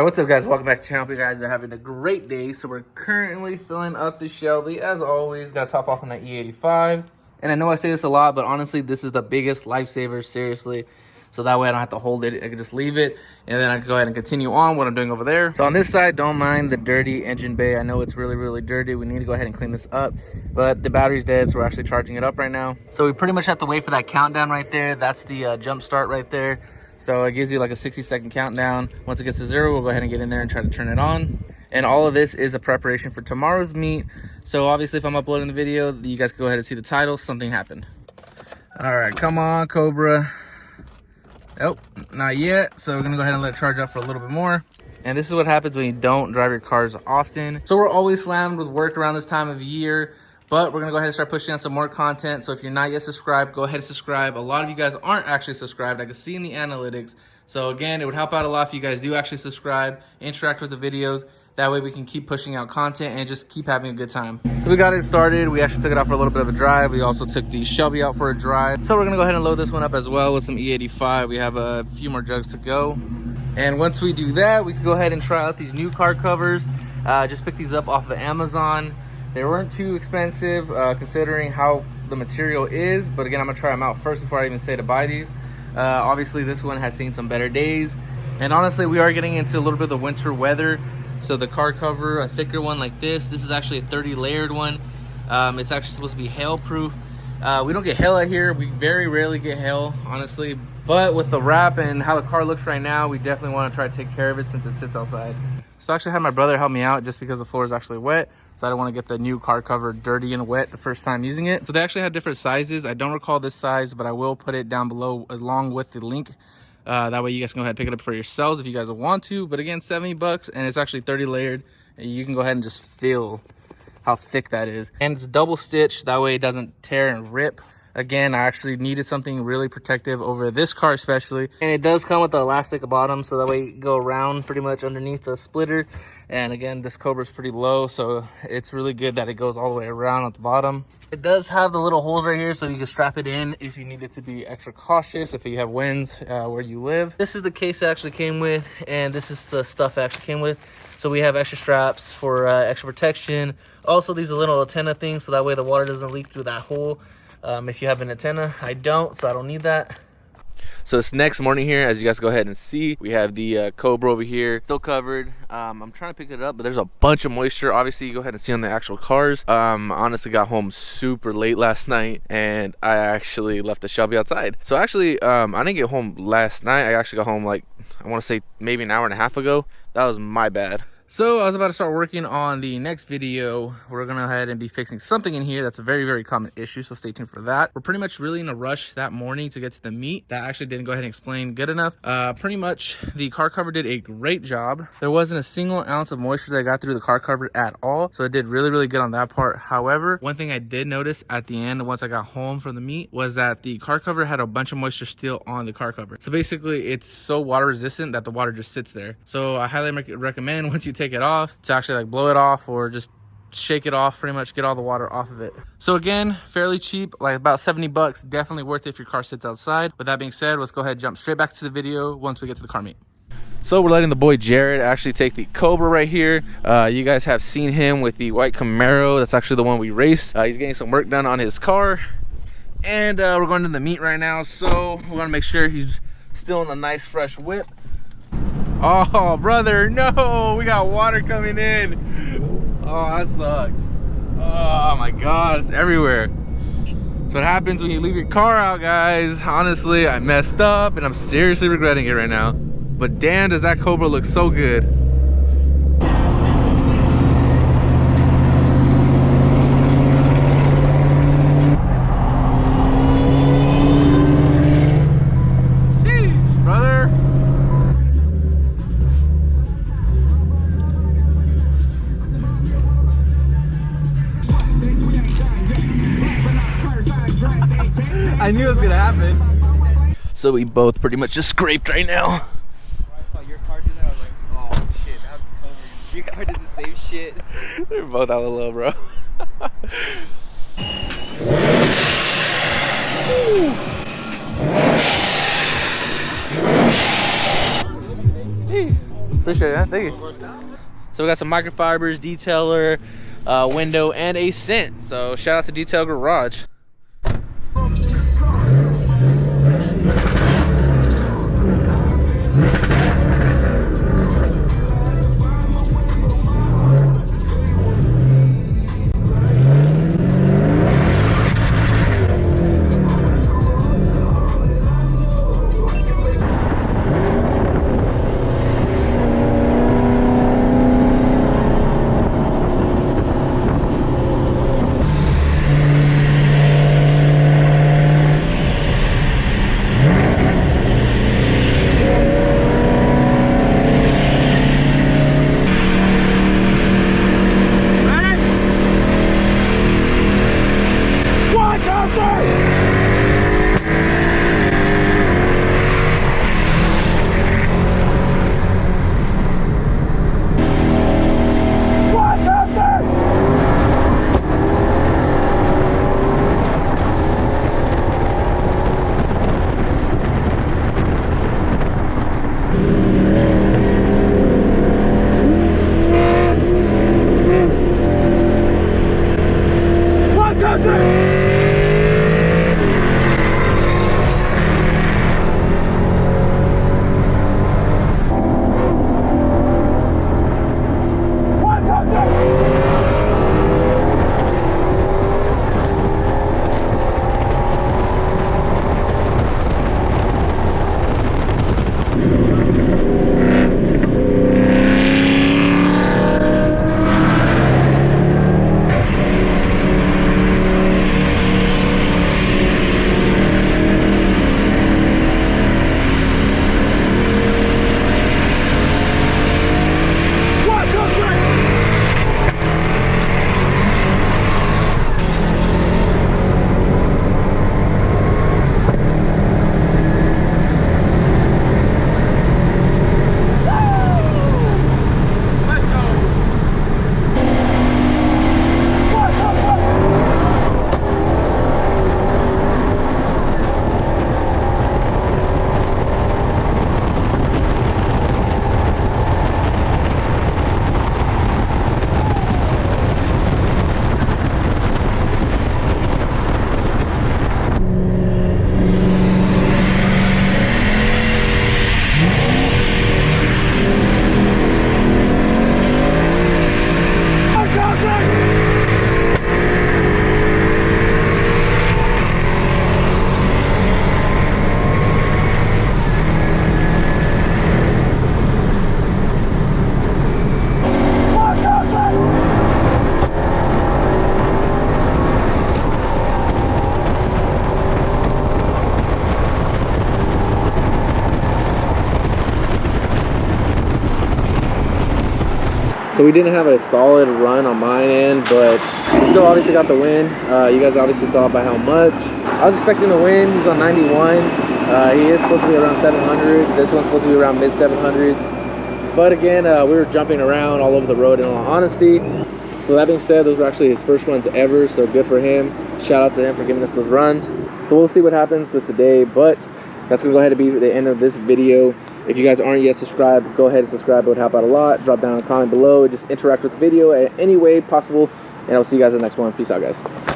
What's up, guys? Welcome back to the channel. Hope you guys are having a great day. So we're currently filling up the Shelby. As always, got to top off on that E85. And I know I say this a lot, but honestly, this is the biggest lifesaver, seriously. So that way I don't have to hold it. I can just leave it, and then I can go ahead and continue on what I'm doing over there. So on this side, don't mind the dirty engine bay. I know it's really, really dirty. We need to go ahead and clean this up. But the battery's dead, so we're actually charging it up right now. So we pretty much have to wait for that countdown right there. That's the jump start right there. So it gives you like a 60-second countdown. Once it gets to 0, we'll go ahead and get in there and try to turn it on. And all of this is a preparation for tomorrow's meet. So obviously, if I'm uploading the video, you guys can go ahead and see the title. Something happened. All right, come on, Cobra. Oh, not yet. So we're gonna go ahead and let it charge up for a little bit more. And this is what happens when you don't drive your cars often. So we're always slammed with work around this time of year. But we're gonna go ahead and start pushing out some more content. So if you're not yet subscribed, go ahead and subscribe. A lot of you guys aren't actually subscribed. I can see in the analytics. So again, it would help out a lot if you guys do actually subscribe, interact with the videos. That way we can keep pushing out content and just keep having a good time. So we got it started. We actually took it out for a little bit of a drive. We also took the Shelby out for a drive. So we're gonna go ahead and load this one up as well with some E85. We have a few more jugs to go. And once we do that, we can go ahead and try out these new car covers. Just pick these up off of Amazon. They weren't too expensive considering how the material is, but again, I'm gonna try them out first before I even say to buy these. Obviously, this one has seen some better days. And honestly, we are getting into a little bit of the winter weather. So the car cover, a thicker one like this is actually a 30 layered one. It's actually supposed to be hail proof. We don't get hail out here. We very rarely get hail, honestly. But with the wrap and how the car looks right now, we definitely want to try to take care of it since it sits outside. So I actually had my brother help me out just because the floor is actually wet. So I don't want to get the new car cover dirty and wet the first time using it. So they actually have different sizes. I don't recall this size, but I will put it down below along with the link. That way you guys can go ahead and pick it up for yourselves if you guys want to. But again, 70 bucks, and it's actually 30 layered. And you can go ahead and just feel how thick that is. And it's double stitched. That way it doesn't tear and rip. Again, I actually needed something really protective over this car especially. And it does come with the elastic bottom, so that way you go around pretty much underneath the splitter. And again, this Cobra is pretty low, so it's really good that it goes all the way around at the bottom. It does have the little holes right here, so you can strap it in if you need it to be extra cautious, if you have winds where you live. This is the case it actually came with, and this is the stuff it actually came with. So we have extra straps for extra protection. Also, these are little antenna things, so that way the water doesn't leak through that hole. If you have an antenna, I don't, so I don't need that. So it's next morning here, as you guys go ahead and see. We have the Cobra over here, still covered. I'm trying to pick it up, but there's a bunch of moisture. Obviously, you go ahead and see on the actual cars. Honestly, got home super late last night, and I actually left the Shelby outside. So actually, I didn't get home last night. I actually got home like, I want to say maybe an hour and a half ago. That was my bad. So I was about to start working on the next video. We're gonna go ahead and be fixing something in here that's a very, very common issue, so stay tuned for that. We're pretty much really in a rush that morning to get to the meet. That actually didn't go ahead and explain good enough. Pretty much the car cover did a great job. There wasn't a single ounce of moisture that got through the car cover at all, so it did really, really good on that part. However, one thing I did notice at the end once I got home from the meet was that the car cover had a bunch of moisture still on the car cover. So basically, it's so water resistant that the water just sits there. So I highly recommend once you take it off to actually like blow it off or just shake it off, pretty much get all the water off of it. So again, fairly cheap, like about 70 bucks, definitely worth it if your car sits outside. With that being said, let's go ahead and jump straight back to the video once we get to the car meet. So we're letting the boy Jared actually take the Cobra right here. You guys have seen him with the white Camaro. That's actually the one we raced. He's getting some work done on his car, and we're going to the meet right now, so we want to make sure he's still in a nice fresh whip. Oh, brother, no, we got water coming in. Oh, that sucks. Oh my God, it's everywhere. That's what happens when you leave your car out, guys. Honestly, I messed up and I'm seriously regretting it right now. But damn, does that Cobra look so good. I knew it was gonna happen. So we both pretty much just scraped right now. I saw your car do that, I was like, oh shit, that was the Cobra. Your car did the same shit. They're both out of low, bro. Appreciate it, thank you. So we got some microfibers, detailer, window, and a scent. So shout out to Detail Garage. So we didn't have a solid run on mine end, but we still obviously got the win. You guys obviously saw by how much. I was expecting to win. He's on 91. He is supposed to be around 700. This one's supposed to be around mid 700s. But again, we were jumping around all over the road in all honesty. So that being said, those were actually his first runs ever, so good for him. Shout out to him for giving us those runs. So we'll see what happens with today, but that's gonna go ahead and be the end of this video. If you guys aren't yet subscribed, go ahead and subscribe. It would help out a lot. Drop down a comment below. Just interact with the video in any way possible. And I'll see you guys in the next one. Peace out, guys.